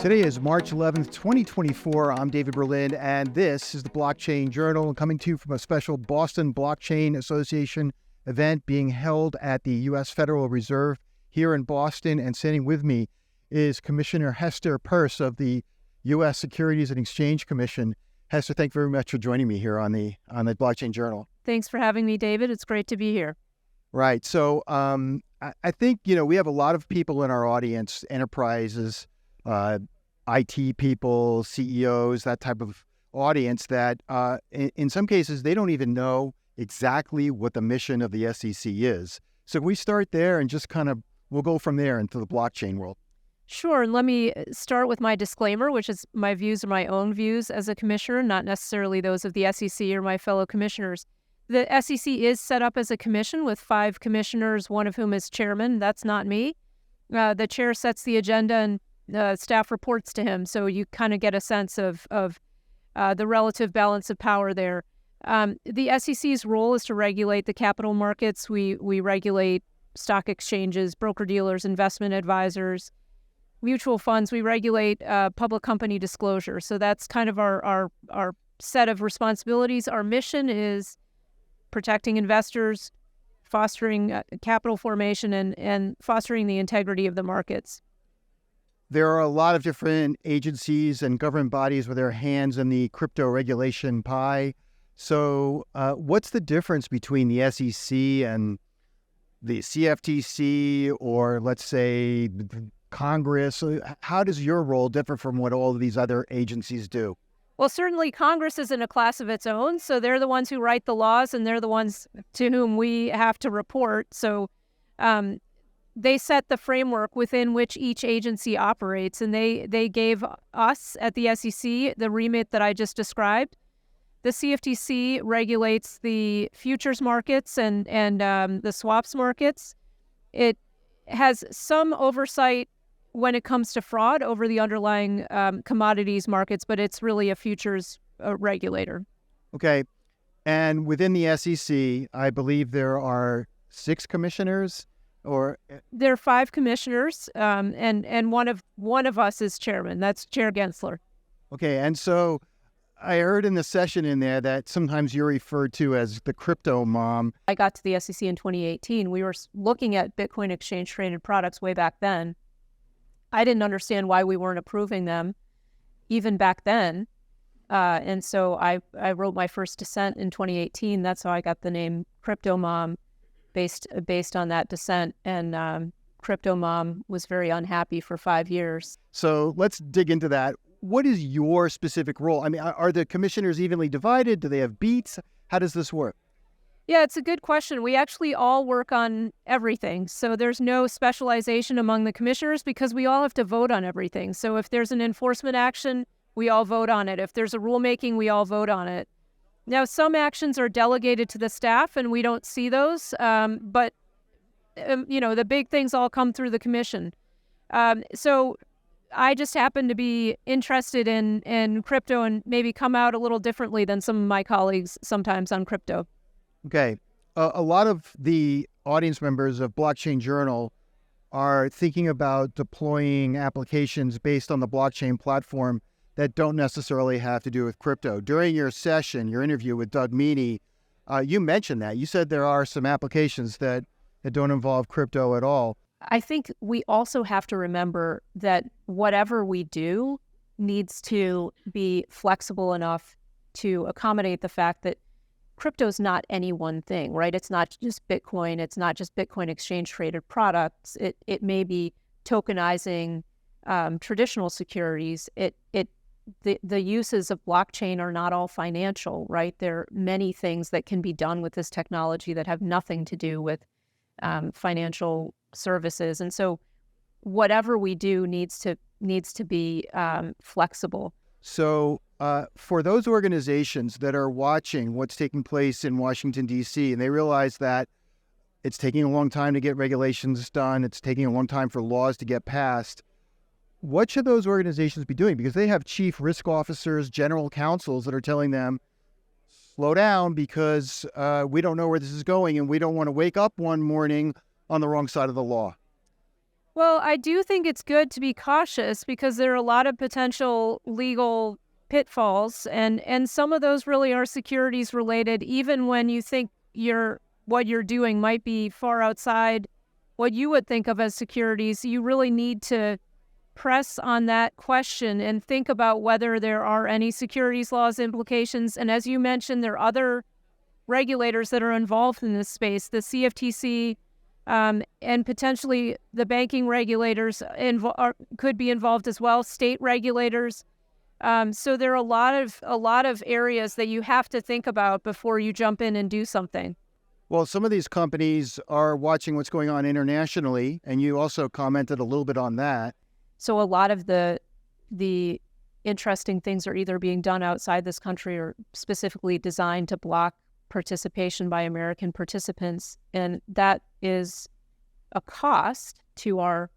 Today is March 11th, 2024. I'm David Berlin, and this is the Blockchain Journal, coming to you from a special Boston Blockchain Association event being held at the U.S. Federal Reserve here in Boston. And sitting with me is Commissioner Hester Peirce of the U.S. Securities and Exchange Commission. Hester, thank you very much for joining me here on the Blockchain Journal. Thanks for having me, David. It's great to be here. Right. So I think, we have a lot of people in our audience, enterprises, IT people, CEOs, that type of audience that in some cases, they don't even know exactly what the mission of the SEC is. So we start there and just we'll go from there into the blockchain world. Sure. And let me start with my disclaimer, which is my views are my own views as a commissioner, not necessarily those of the SEC or my fellow commissioners. The SEC is set up as a commission with 5 commissioners, one of whom is chairman. That's not me. The chair sets the agenda and staff reports to him. So you kind of get a sense of the relative balance of power there. The SEC's role is to regulate the capital markets. We regulate stock exchanges, broker-dealers, investment advisors, mutual funds. We regulate public company disclosure. So that's kind of our set of responsibilities. Our mission is protecting investors, fostering capital formation, and fostering the integrity of the markets. There are a lot of different agencies and government bodies with their hands in the crypto regulation pie. So what's the difference between the SEC and the CFTC, or let's say Congress? How does your role differ from what all of these other agencies do? Well, certainly Congress is in a class of its own. So they're the ones who write the laws, and they're the ones to whom we have to report. So they set the framework within which each agency operates, and they gave us at the SEC the remit that I just described. The CFTC regulates the futures markets and the swaps markets. It has some oversight when it comes to fraud over the underlying commodities markets, but it's really a futures regulator. Okay. And within the SEC, I believe there are 6 commissioners. There are 5 commissioners, and one of us is chairman. That's Chair Gensler. Okay, and so I heard in the session in there that sometimes you're referred to as the crypto mom. I got to the SEC in 2018. We were looking at Bitcoin exchange-traded products way back then. I didn't understand why we weren't approving them even back then, and so I wrote my first dissent in 2018. That's how I got the name Crypto Mom. Based on that dissent, and Crypto Mom was very unhappy for 5 years. So let's dig into that. What is your specific role? I mean, are the commissioners evenly divided? Do they have beats? How does this work? Yeah, it's a good question. We actually all work on everything. So there's no specialization among the commissioners because we all have to vote on everything. So if there's an enforcement action, we all vote on it. If there's a rulemaking, we all vote on it. Now, some actions are delegated to the staff, and we don't see those. But the big things all come through the commission. So I just happen to be interested in crypto and maybe come out a little differently than some of my colleagues sometimes on crypto. Okay. A lot of the audience members of Blockchain Journal are thinking about deploying applications based on the blockchain platform that don't necessarily have to do with crypto. During your interview with Doug Meany, you mentioned that. You said there are some applications that don't involve crypto at all. I think we also have to remember that whatever we do needs to be flexible enough to accommodate the fact that crypto is not any one thing, right? It's not just Bitcoin. It's not just Bitcoin exchange-traded products. It may be tokenizing traditional securities. The uses of blockchain are not all financial, right? There are many things that can be done with this technology that have nothing to do with financial services. And so whatever we do needs to be flexible. So for those organizations that are watching what's taking place in Washington, D.C., and they realize that it's taking a long time to get regulations done, it's taking a long time for laws to get passed, what should those organizations be doing? Because they have chief risk officers, general counsels that are telling them, slow down because we don't know where this is going and we don't want to wake up one morning on the wrong side of the law. Well, I do think it's good to be cautious because there are a lot of potential legal pitfalls, and some of those really are securities related, even when you think what you're doing might be far outside what you would think of as securities. You really need to press on that question and think about whether there are any securities laws implications. And as you mentioned, there are other regulators that are involved in this space, the CFTC, and potentially the banking regulators could be involved as well, state regulators. So there are a lot of areas that you have to think about before you jump in and do something. Well, some of these companies are watching what's going on internationally, and you also commented a little bit on that. So a lot of the interesting things are either being done outside this country or specifically designed to block participation by American participants. And that is a cost to our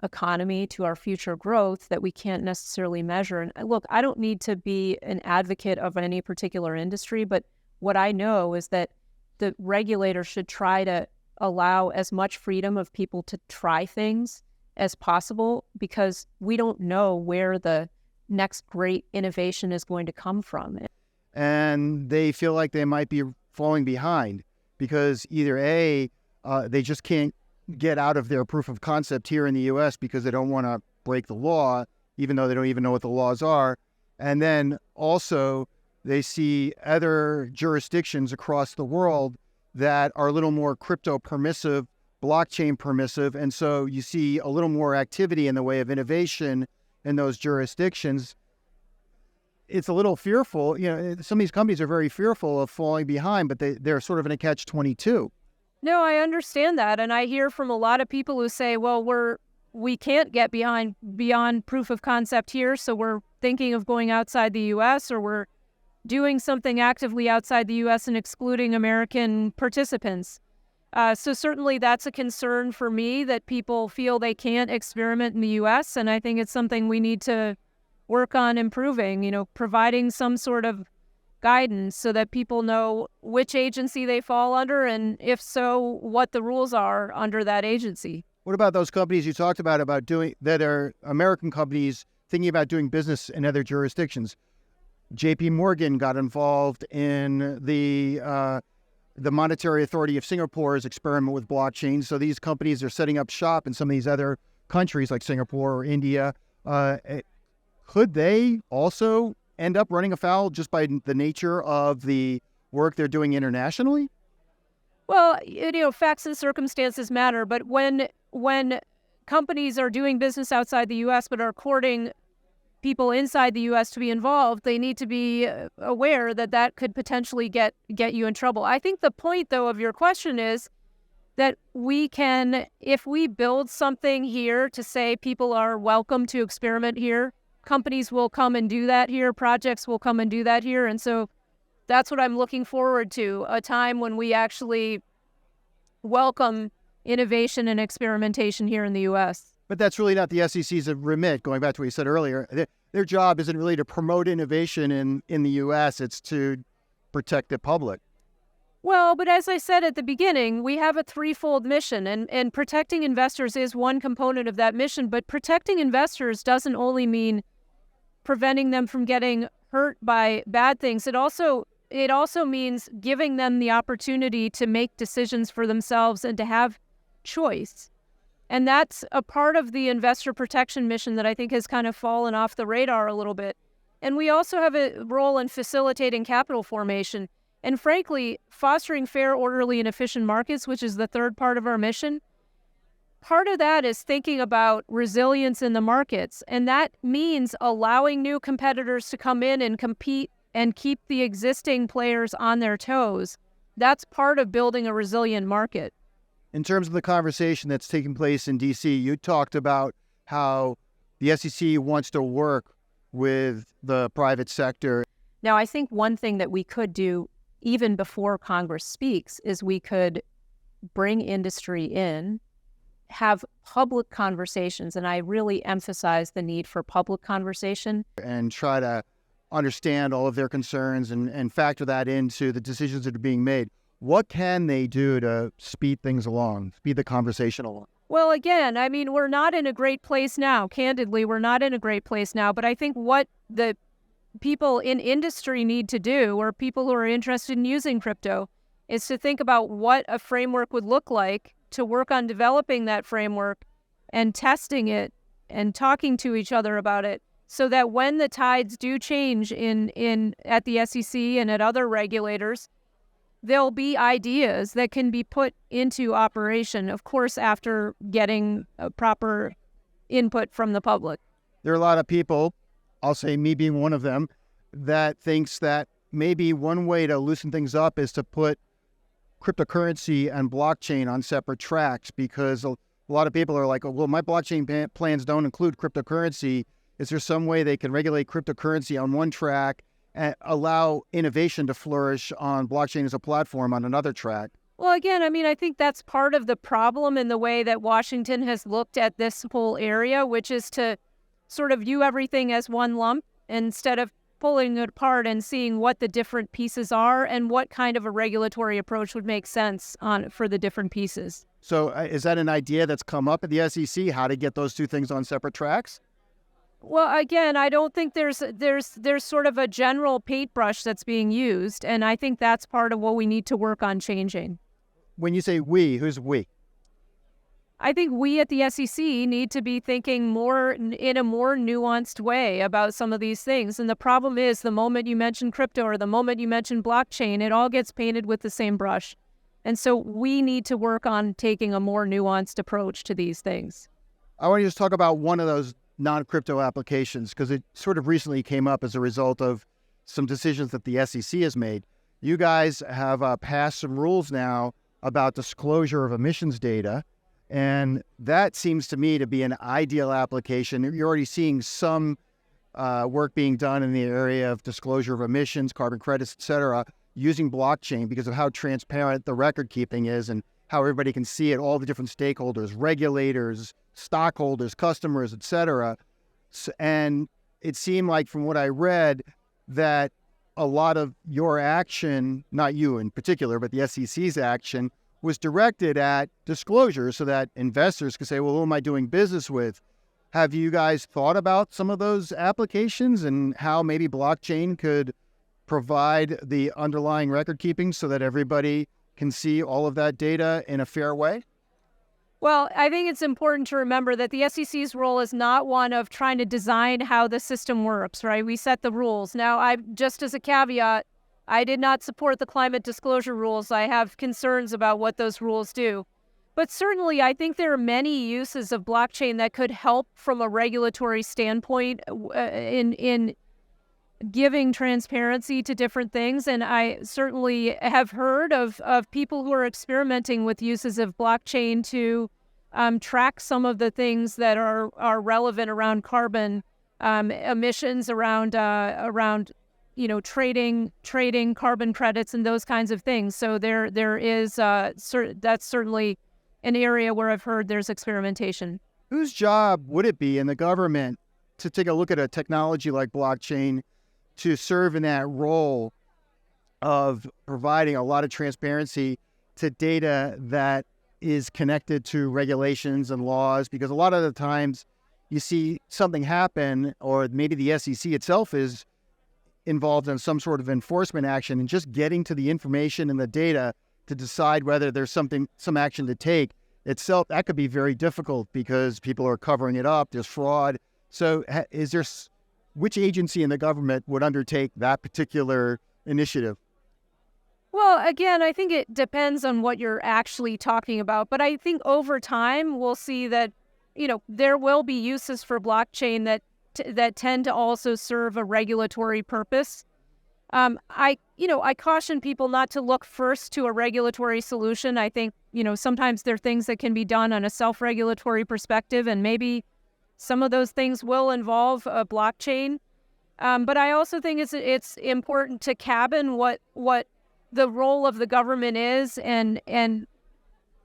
economy, to our future growth that we can't necessarily measure. And look, I don't need to be an advocate of any particular industry, but what I know is that the regulator should try to allow as much freedom of people to try things as possible, because we don't know where the next great innovation is going to come from. And they feel like they might be falling behind because either A, they just can't get out of their proof of concept here in the U.S. because they don't want to break the law, even though they don't even know what the laws are. And then also they see other jurisdictions across the world that are a little more crypto permissive, blockchain permissive. And so you see a little more activity in the way of innovation in those jurisdictions. It's a little fearful. Some of these companies are very fearful of falling behind, but they're sort of in a catch-22. No, I understand that. And I hear from a lot of people who say, well, we can't get beyond proof of concept here, so we're thinking of going outside the U.S., or we're doing something actively outside the U.S. and excluding American participants. So certainly that's a concern for me, that people feel they can't experiment in the U.S., and I think it's something we need to work on improving, providing some sort of guidance so that people know which agency they fall under, and if so, what the rules are under that agency. What about those companies you talked about doing that are American companies thinking about doing business in other jurisdictions? J.P. Morgan got involved in the Monetary Authority of Singapore's experiment with blockchain. So these companies are setting up shop in some of these other countries like Singapore or India. Could they also end up running afoul just by the nature of the work they're doing internationally? Well, facts and circumstances matter, but when companies are doing business outside the U.S. but are courting people inside the U.S. to be involved, they need to be aware that could potentially get you in trouble. I think the point, though, of your question is that we can, if we build something here to say people are welcome to experiment here, companies will come and do that here, projects will come and do that here. And so that's what I'm looking forward to, a time when we actually welcome innovation and experimentation here in the U.S. But that's really not the SEC's remit, going back to what you said earlier. Their job isn't really to promote innovation in the U.S., it's to protect the public. Well, but as I said at the beginning, we have a threefold mission, and protecting investors is one component of that mission, but protecting investors doesn't only mean preventing them from getting hurt by bad things. It also means giving them the opportunity to make decisions for themselves and to have choice. And that's a part of the investor protection mission that I think has kind of fallen off the radar a little bit. And we also have a role in facilitating capital formation and, frankly, fostering fair, orderly, and efficient markets, which is the third part of our mission. Part of that is thinking about resilience in the markets, and that means allowing new competitors to come in and compete and keep the existing players on their toes. That's part of building a resilient market. In terms of the conversation that's taking place in D.C., you talked about how the SEC wants to work with the private sector. Now, I think one thing that we could do even before Congress speaks is we could bring industry in, have public conversations, and I really emphasize the need for public conversation. And try to understand all of their concerns and factor that into the decisions that are being made. What can they do to speed things along, speed the conversation along? Well, again, I mean, we're not in a great place now. Candidly, we're not in a great place now. But I think what the people in industry need to do, or people who are interested in using crypto, is to think about what a framework would look like, to work on developing that framework and testing it and talking to each other about it, so that when the tides do change at the SEC and at other regulators, there'll be ideas that can be put into operation, of course, after getting a proper input from the public. There are a lot of people, I'll say me being one of them, that thinks that maybe one way to loosen things up is to put cryptocurrency and blockchain on separate tracks, because a lot of people are like, well, my blockchain plans don't include cryptocurrency. Is there some way they can regulate cryptocurrency on one track and allow innovation to flourish on blockchain as a platform on another track? Well, again, I mean, I think that's part of the problem in the way that Washington has looked at this whole area, which is to sort of view everything as one lump instead of pulling it apart and seeing what the different pieces are and what kind of a regulatory approach would make sense for the different pieces. So is that an idea that's come up at the SEC, how to get those two things on separate tracks? Well, again, I don't think there's sort of a general paintbrush that's being used, and I think that's part of what we need to work on changing. When you say we, who's we? I think we at the SEC need to be thinking in a more nuanced way about some of these things. And the problem is, the moment you mention crypto or the moment you mention blockchain, it all gets painted with the same brush. And so we need to work on taking a more nuanced approach to these things. I want to just talk about one of those non-crypto applications, because it sort of recently came up as a result of some decisions that the SEC has made. You guys have passed some rules now about disclosure of emissions data, and that seems to me to be an ideal application. You're already seeing some work being done in the area of disclosure of emissions, carbon credits, et cetera, using blockchain because of how transparent the record keeping is and how everybody can see it, all the different stakeholders, regulators, stockholders, customers, et cetera. And it seemed like, from what I read, that a lot of your action, not you in particular, but the SEC's action, was directed at disclosure so that investors could say, well, who am I doing business with? Have you guys thought about some of those applications and how maybe blockchain could provide the underlying record keeping so that everybody can see all of that data in a fair way? Well, I think it's important to remember that the SEC's role is not one of trying to design how the system works, right? We set the rules. Now, just as a caveat, I did not support the climate disclosure rules. I have concerns about what those rules do. But certainly, I think there are many uses of blockchain that could help from a regulatory standpoint in giving transparency to different things. And I certainly have heard of people who are experimenting with uses of blockchain to track some of the things that are relevant around carbon emissions, around trading carbon credits and those kinds of things. So there is that's certainly an area where I've heard there's experimentation. Whose job would it be in the government to take a look at a technology like blockchain to serve in that role of providing a lot of transparency to data that is connected to regulations and laws? Because a lot of the times you see something happen, or maybe the SEC itself is involved in some sort of enforcement action, and just getting to the information and the data to decide whether there's some action to take itself, that could be very difficult because people are covering it up, there's fraud. So which agency in the government would undertake that particular initiative? Well, again, I think it depends on what you're actually talking about. But I think over time, we'll see that, there will be uses for blockchain that tend to also serve a regulatory purpose. I caution people not to look first to a regulatory solution. I think, sometimes there are things that can be done on a self-regulatory perspective, and maybe some of those things will involve a blockchain. But I also think it's important to cabin what the role of the government is, and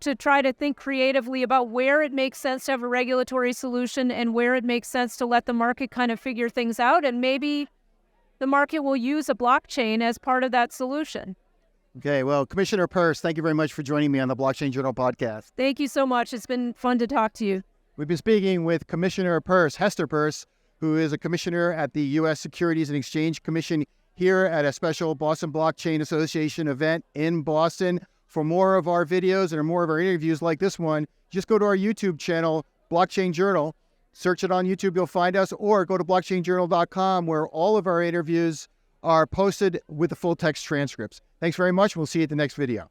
to try to think creatively about where it makes sense to have a regulatory solution and where it makes sense to let the market kind of figure things out. And maybe the market will use a blockchain as part of that solution. Okay, well, Commissioner Peirce, thank you very much for joining me on the Blockchain Journal podcast. Thank you so much. It's been fun to talk to you. We've been speaking with Commissioner Peirce, Hester Peirce, who is a commissioner at the U.S. Securities and Exchange Commission here at a special Boston Blockchain Association event in Boston. For more of our videos and more of our interviews like this one, just go to our YouTube channel, Blockchain Journal. Search it on YouTube, you'll find us, or go to blockchainjournal.com where all of our interviews are posted with the full text transcripts. Thanks very much. We'll see you at the next video.